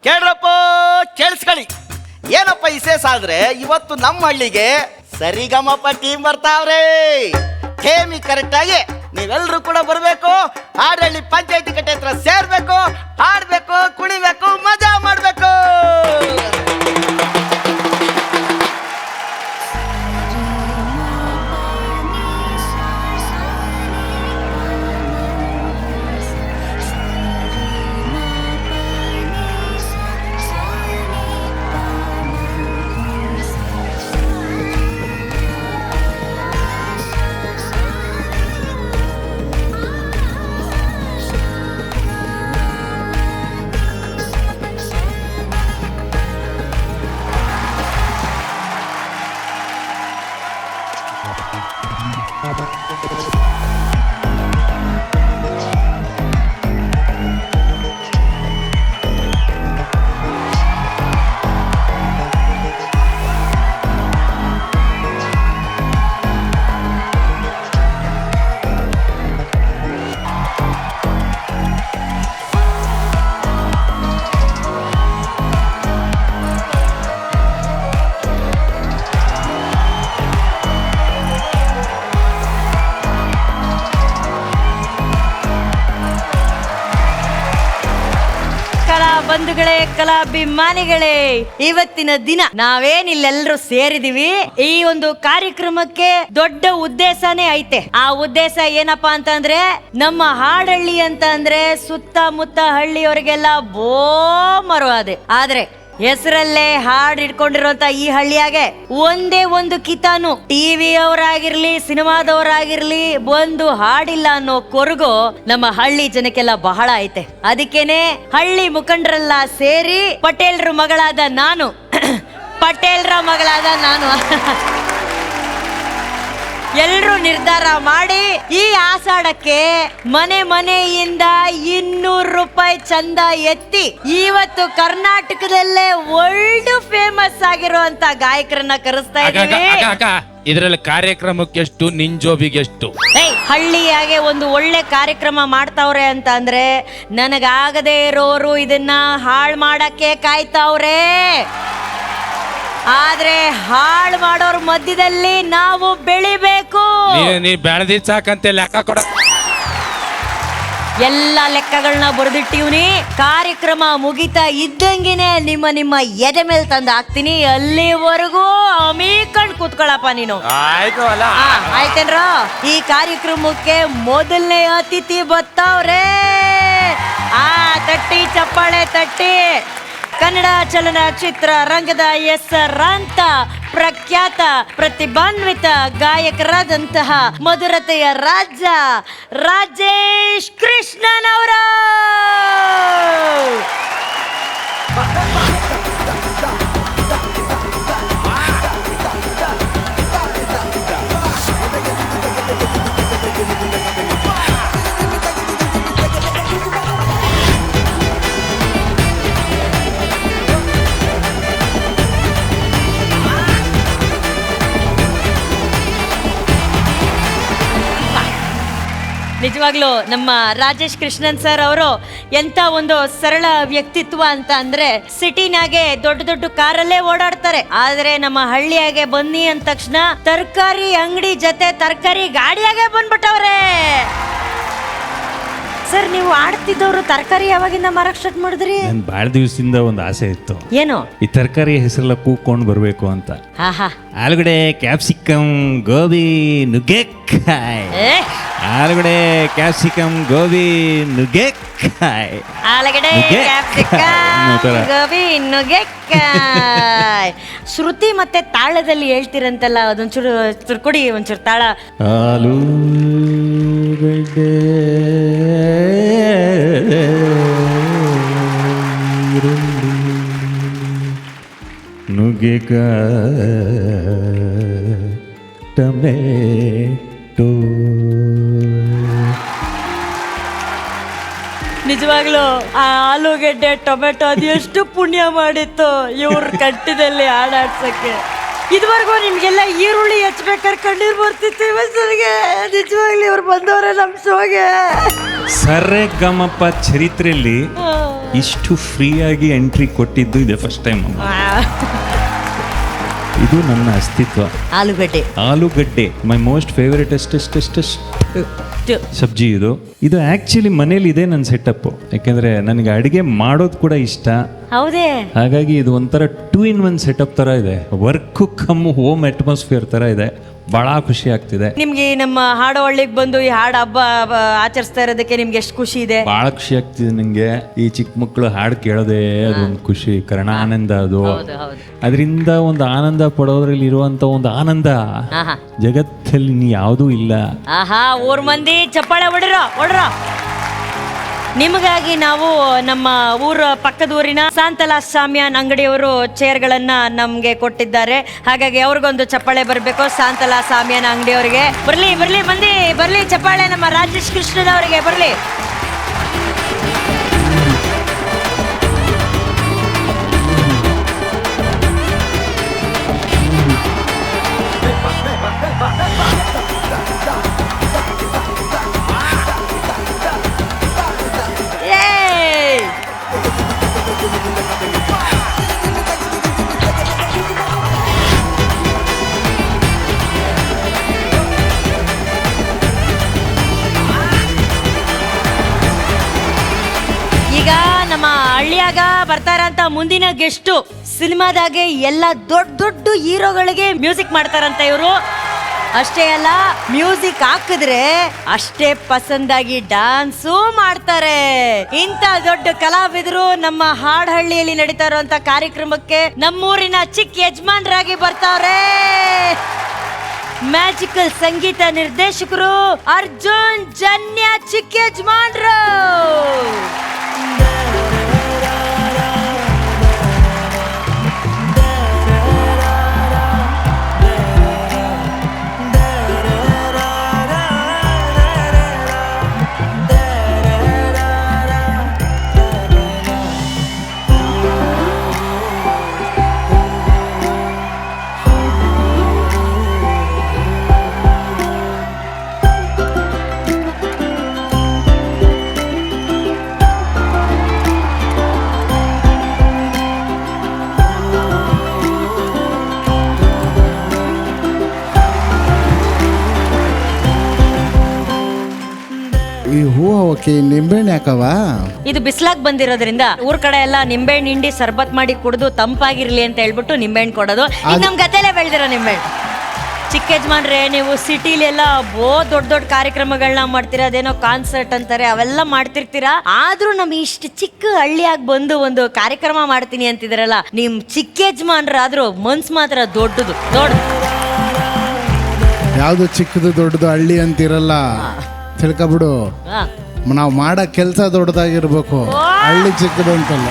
ಕೇಳ್ರಪ್ಪ, ಕೇಳಿಸ್ಕೊಳ್ಳಿ. ಏನಪ್ಪ ವಿಶೇಷ ಆದ್ರೆ ಇವತ್ತು ನಮ್ಮ ಹಳ್ಳಿಗೆ ಸರಿಗಮಪ ಟೀಮ್ ಬರ್ತಾವ್ರೆ. ಕೇಮಿ ಕರೆಕ್ಟ್ ಆಗಿ ನೀವೆಲ್ಲರೂ ಕೂಡ ಬರಬೇಕು. ಹಾಡಹಳ್ಳಿ ಪಂಚಾಯತಿ ಕಟ್ಟೆ ಹತ್ರ ಸೇರ್ಬೇಕು, ಹಾಡ್ಬೇಕು, ಕುಣಿಬೇಕು, ಮಜಾ ಮಾಡ್ಬೇಕು. ಬಂಧುಗಳೇ, ಕಲಾಭಿಮಾನಿಗಳೇ, ಇವತ್ತಿನ ದಿನ ನಾವೇನಿಲ್ಲೆಲ್ಲರೂ ಸೇರಿದೀವಿ. ಈ ಒಂದು ಕಾರ್ಯಕ್ರಮಕ್ಕೆ ದೊಡ್ಡ ಉದ್ದೇಶನೇ ಐತೆ. ಆ ಉದ್ದೇಶ ಏನಪ್ಪಾ ಅಂತಂದ್ರೆ, ನಮ್ಮ ಹಾಡಹಳ್ಳಿ ಅಂತ ಅಂದ್ರೆ ಸುತ್ತಮುತ್ತ ಹಳ್ಳಿಯವರಿಗೆಲ್ಲ ಬೋ ಮರುವಾದೆ. ಆದ್ರೆ ಹೆಸರಲ್ಲೇ ಹಾಡು ಇಟ್ಕೊಂಡಿರುವಂತ ಈ ಹಳ್ಳಿಯಾಗೆ ಒಂದೇ ಒಂದು ಕಿತಾನು ಟಿವಿ ಅವರಾಗಿರ್ಲಿ, ಸಿನಿಮಾದವರಾಗಿರ್ಲಿ, ಒಂದು ಹಾಡಿಲ್ಲ ಅನ್ನೋ ಕೊರಗು ನಮ್ಮ ಹಳ್ಳಿ ಜನಕ್ಕೆಲ್ಲ ಬಹಳ ಐತೆ. ಅದಕ್ಕೇನೆ ಹಳ್ಳಿ ಮುಖಂಡರೆಲ್ಲ ಸೇರಿ ಪಟೇಲ್ರ ಮಗಳಾದ ನಾನು ಎಲ್ರೂ ನಿರ್ಧಾರ ಮಾಡಿ ಈ ಆಷಾಢಕ್ಕೆ ಮನೆ ಮನೆಯಿಂದ 200 ರೂಪಾಯಿ ಚಂದ ಎತ್ತಿ ಇವತ್ತು ಕರ್ನಾಟಕದಲ್ಲೇ ವರ್ಲ್ಡ್ ಫೇಮಸ್ ಆಗಿರುವಂತ ಗಾಯಕರನ್ನ ಕರೆಸ್ತಾ ಇದ್ದೀವಿ. ಇದರಲ್ಲಿ ಕಾರ್ಯಕ್ರಮಕ್ಕೆ ಎಷ್ಟು, ನಿನ್ ಜೋಬಿಗೆ ಎಷ್ಟು? ಹಳ್ಳಿಯಾಗೆ ಒಂದು ಒಳ್ಳೆ ಕಾರ್ಯಕ್ರಮ ಮಾಡ್ತಾವ್ರೆ ಅಂತ ಅಂದ್ರೆ ನನಗಾಗದೇ ಇರೋರು ಇದನ್ನ ಹಾಳು ಮಾಡಕ್ಕೆ ಕಾಯ್ತಾವ್ರೆ. ಆದ್ರೆ ಹಾಳು ಮಾಡೋರ್ ಮಧ್ಯದಲ್ಲಿ ನಾವು ಬೆಳಿಬೇಕು. ನೀ ಬೆಳೆದಿ ಸಾಕಂತೆ ಲೆಕ್ಕ ಕೊಡ. ಎಲ್ಲ ಲೆಕ್ಕಗಳನ್ನ ಬರೆದಿಟ್ಟಿವ್ನಿ. ಕಾರ್ಯಕ್ರಮ ಮುಗಿತಾ ಇದ್ದಂಗಿನೇ ನಿಮ್ಮ ಎದೆ ಮೇಲೆ ತಂದು ಹಾಕ್ತೀನಿ. ಅಲ್ಲಿವರೆಗೂ ಅಮೀಕಂಡ್ ಕೂತ್ಕೊಳ್ಳಪ್ಪ ನೀನು. ಆಯ್ತು ಅಲ್ಲ, ಆಯ್ತೇನ್ರ? ಈ ಕಾರ್ಯಕ್ರಮಕ್ಕೆ ಮೊದಲನೇ ಅತಿಥಿ ಬರ್ತಾವ್ರೆ. ತಟ್ಟಿ ಚಪ್ಪಾಳೆ ತಟ್ಟಿ. ಕನ್ನಡ ಚಲನಚಿತ್ರ ರಂಗದ ಹೆಸರಾಂತ ಪ್ರಖ್ಯಾತ ಪ್ರತಿಭಾನ್ವಿತ ಗಾಯಕರಾದಂತಹ ಮಧುರತೆಯ ರಾಜ ರಾಜೇಶ್ ಕೃಷ್ಣನ್ ಅವರ ನಿಜವಾಗ್ಲೂ ನಮ್ಮ ರಾಜೇಶ್ ಕೃಷ್ಣನ್ ಸರ್ ಅವರು ಎಂತ ಒಂದು ಸರಳ ವ್ಯಕ್ತಿತ್ವ ಅಂತ ಅಂದ್ರೆ, ಸಿಟಿನಾಗೆ ದೊಡ್ಡ ದೊಡ್ಡ ಕಾರಲ್ಲೇ ಓಡಾಡ್ತಾರೆ. ಆದ್ರೆ ನಮ್ಮ ಹಳ್ಳಿಯಾಗೆ ಬನ್ನಿ ಅಂದ ತಕ್ಷಣ ತರಕಾರಿ ಅಂಗಡಿ ಜೊತೆ ತರಕಾರಿ ಗಾಡಿಯಾಗೆ ಬಂದ್ಬಿಟ್ಟವ್ರೆ. ಸರ್, ನೀವು ಆಡ್ತಿದ್ದವ್ರು ತರಕಾರಿ ಯಾವಾಗಿಂದ ಮಾರಕ್ ಸ್ಟಾರ್ಟ್ ಮಾಡಿದ್ರಿ? ನನ್ ಬಾಳ ದಿವಸದಿಂದ ಒಂದು ಆಸೆ ಇತ್ತು. ಏನು? ಈ ತರಕಾರಿ ಹೆಸರೆಲ್ಲ ಕೂಕೊಂಡು ಬರ್ಬೇಕು ಅಂತ. ಆಲೂಗಡ್ಡೆ, ಕ್ಯಾಪ್ಸಿಕಮ್, ಗೋಬಿ, ನುಗ್ಗೆಕಾಯಿ. ಆಲೂಗಡ್ಡೆ, ಕ್ಯಾಪ್ಸಿಕಮ್, ಗೋಬಿ, ನುಗ್ಗೆಕಾಯಿ. ಆಲೂಗಡ್ಡೆ, ಕ್ಯಾಪ್ಸಿಕಮ್, ಗೋಬಿ, ನುಗ್ಗೆಕಾಯಿ. ಶ್ರುತಿ ಮತ್ತೆ ತಾಳದಲ್ಲಿ ಹೇಳ್ತಿರಂತಲ್ಲ, ಅದೊಂಚೂರು ಕೊಡಿ, ಒಂಚೂರು ತಾಳ. ಆಲೂಗಡ್ಡೆ, ನುಗ್ಗೆಕಾಯಿ, ಟೊಮೆಟೊ. ನಿಜವಾಗ್ಲೂ ಆ ಆಲೂಗಡ್ಡೆ ಟೊಮೆಟೊ ಅದು ಎಷ್ಟು ಪುಣ್ಯ ಮಾಡಿತ್ತು ಇವ್ರ ಕಟ್ಟಿದಲ್ಲಿ ಹಾಡಾಡ್ಸಕ್ಕೆ. ಇದುವರೆಗೂ ನಿಮ್ಗೆಲ್ಲ ಈರುಳ್ಳಿ ಹೆಚ್ಚಬೇಕಾದ್ರೆ ಕಣ್ಣೀರು ಬರ್ತಿತ್ತು. ಇವತ್ತಿಗೆ ನಿಜವಾಗ್ಲಿ ಇವ್ರು ಬಂದವ್ರೆ ನಮ್ಮ ಶೋಗೆ. ಸರಿಗಮಪ ಚರಿತ್ರೆಯಲ್ಲಿ ಇಷ್ಟು ಫ್ರೀಯಾಗಿ ಎಂಟ್ರಿ ಕೊಟ್ಟಿದ್ದು ಇದೆ ಫಸ್ಟ್ ಟೈಮ್. ಇದು ನನ್ನ ಅಸ್ತಿತ್ವ. ಆಲೂಗಡ್ಡೆ ಮೈ ಮೋಸ್ಟ್ ಫೇವರೇಟ್ ಸಬ್ಜಿ. ಇದು ಆಕ್ಚುಲಿ ಮನೇಲಿ ಇದೆ ನನ್ನ ಸೆಟಪ್. ಯಾಕೆಂದ್ರೆ ನನಗೆ ಅಡಿಗೆ ಮಾಡೋದು ಕೂಡ ಇಷ್ಟ. ಹೌದೇ? ಹಾಗಾಗಿ ಇದು ಒಂಥರ 2-in-1 ಸೆಟಪ್ ತರ ಇದೆ. ವರ್ಕ್ ಕಮ್ ಹೋಮ್ ಅಟ್ಮಾಸ್ಫಿಯರ್ ತರ ಇದೆ. ಬಹಳ ಖುಷಿ ಆಗ್ತಿದೆ. ನಿಮ್ಗೆ ನಮ್ಮ ಹಾಡು ಹಳ್ಳಿಗೆ ಬಂದು ಈ ಹಾಡು ಹಬ್ಬ ಆಚರಿಸ್ತಾ ಇರೋದಕ್ಕೆ ನಿಮ್ಗೆ ಎಷ್ಟು ಖುಷಿ ಇದೆ? ಬಹಳ ಖುಷಿ ಆಗ್ತಿದೆ ನಂಗೆ. ಈ ಚಿಕ್ಕ ಮಕ್ಕಳು ಹಾಡು ಕೇಳೋದೇ ಅದೊಂದು ಖುಷಿ, ಕರ್ಣ ಆನಂದ. ಅದು ಅದರಿಂದ ಒಂದು ಆನಂದ ಪಡೋದ್ರಲ್ಲಿ ಇರುವಂತ ಒಂದು ಆನಂದ ಜಗತ್ತಲ್ಲಿ ಯಾವುದೂ ಇಲ್ಲ. ಆಹಾ, ಊರ್ ಮಂದಿ ಚಪ್ಪಾಳೆ ಹೊಡ್ರ. ನಿಮಗಾಗಿ ನಾವು ನಮ್ಮ ಊರ ಪಕ್ಕದ ಊರಿನ ಸಾಂತಲಾ ಸಾಮ್ಯಾನ್ ಅಂಗಡಿಯವರು ಚೇರ್ಗಳನ್ನ ನಮ್ಗೆ ಕೊಟ್ಟಿದ್ದಾರೆ. ಹಾಗಾಗಿ ಅವ್ರಿಗೊಂದು ಚಪ್ಪಾಳೆ ಬರಬೇಕು. ಸಾಂತಲಾ ಸಾಮ್ಯಾನ್ ಅಂಗಡಿಯವರಿಗೆ ಬರ್ಲಿ ಮಂದಿ ಬರ್ಲಿ ಚಪ್ಪಾಳೆ. ನಮ್ಮ ರಾಜೇಶ್ ಕೃಷ್ಣನವರಿಗೆ ಬರ್ಲಿ. ಈಗ ನಮ್ಮ ಹಳ್ಳಿಯಾಗ ಬರ್ತಾರಂತ ಮುಂದಿನ ಗೆಸ್ಟು ಸಿನಿಮಾದಾಗೆ ಎಲ್ಲ ದೊಡ್ಡ ಹೀರೋಗಳಿಗೆ ಮ್ಯೂಸಿಕ್ ಮಾಡ್ತಾರಂತ ಇವರು. ಅಷ್ಟೇ ಅಲ್ಲ, ಮ್ಯೂಸಿಕ್ ಹಾಕಿದ್ರೆ ಅಷ್ಟೇ ಪಸಂದಾಗಿ ಡ್ಯಾನ್ಸು ಮಾಡ್ತಾರೆ. ಇಂಥ ದೊಡ್ಡ ಕಲಾವಿದರು ನಮ್ಮ ಹಾಡಹಳ್ಳಿಯಲ್ಲಿ ನಡೀತಾ ಇರುವಂತ ಕಾರ್ಯಕ್ರಮಕ್ಕೆ ನಮ್ಮೂರಿನ ಚಿಕ್ಕ ಯಜಮಾನ್ರಾಗಿ ಬರ್ತಾವ್ರೆ. ಮ್ಯಾಜಿಕಲ್ ಸಂಗೀತ ನಿರ್ದೇಶಕರು ಅರ್ಜುನ್ ಜನ್ಯ ಚಿಕ್ಕ ಯಜಮಾನ್ರು. ಈ ಹೂ ಅವಕ್ಕೆ ನಿಂಬೆಹಣ್ಣು ಯಾಕವ? ಇದು ಬಿಸ್ಲಾಗ್ ಬಂದಿರೋದ್ರಿಂದ ಊರ್ ಕಡೆ ಎಲ್ಲ ನಿಂಬೆಹಣ್ಣು ಹಿಂಡಿ ಸರ್ಬತ್ ಮಾಡಿ ಕುಡಿದು ತಂಪಾಗಿರ್ಲಿ ಅಂತ ಹೇಳ್ಬಿಟ್ಟು ನಿಂಬೆಹಣ್ಣು ಕೊಡೋದು. ಈಗ ನಮ್ ಗತೆಲೆ ಬೆಳೆದಿರೋ ನಿಂಬೆಹಣ್ಣು. ಚಿಕ್ಕ ಯಜಮಾನ್ರೆ, ನೀವು ಸಿಟಿಲಿ ಎಲ್ಲ ದೊಡ್ಡ ಕಾರ್ಯಕ್ರಮಗಳನ್ನ ಮಾಡ್ತೀರಾ, ಅದೇನೋ ಕಾನ್ಸರ್ಟ್ ಅಂತಾರೆ, ಅವೆಲ್ಲ ಮಾಡ್ತಿರ್ತೀರಾ. ಆದ್ರೂ ನಮ್ ಇಷ್ಟು ಚಿಕ್ಕ ಹಳ್ಳಿಯಾಗಿ ಬಂದು ಒಂದು ಕಾರ್ಯಕ್ರಮ ಮಾಡ್ತೀನಿ ಅಂತಿದ್ರಲ್ಲ, ನಿಮ್ ಚಿಕ್ಕ ಯಜಮಾನ್ರಾದ್ರೂ ಮನ್ಸ್ ಮಾತ್ರ ದೊಡ್ಡದು. ಯಾವ್ದು ಚಿಕ್ಕದು ದೊಡ್ಡದು ಹಳ್ಳಿ ಅಂತಿರಲ್ಲ, ತಿಳ್ಕೊಬಿಡು. ನಾವು ಮಾಡೋ ಕೆಲಸ ದೊಡ್ಡದಾಗಿರ್ಬೇಕು, ಹಳ್ಳಿ ಚಿಕ್ಕದು ಅಂತಲ್ಲ.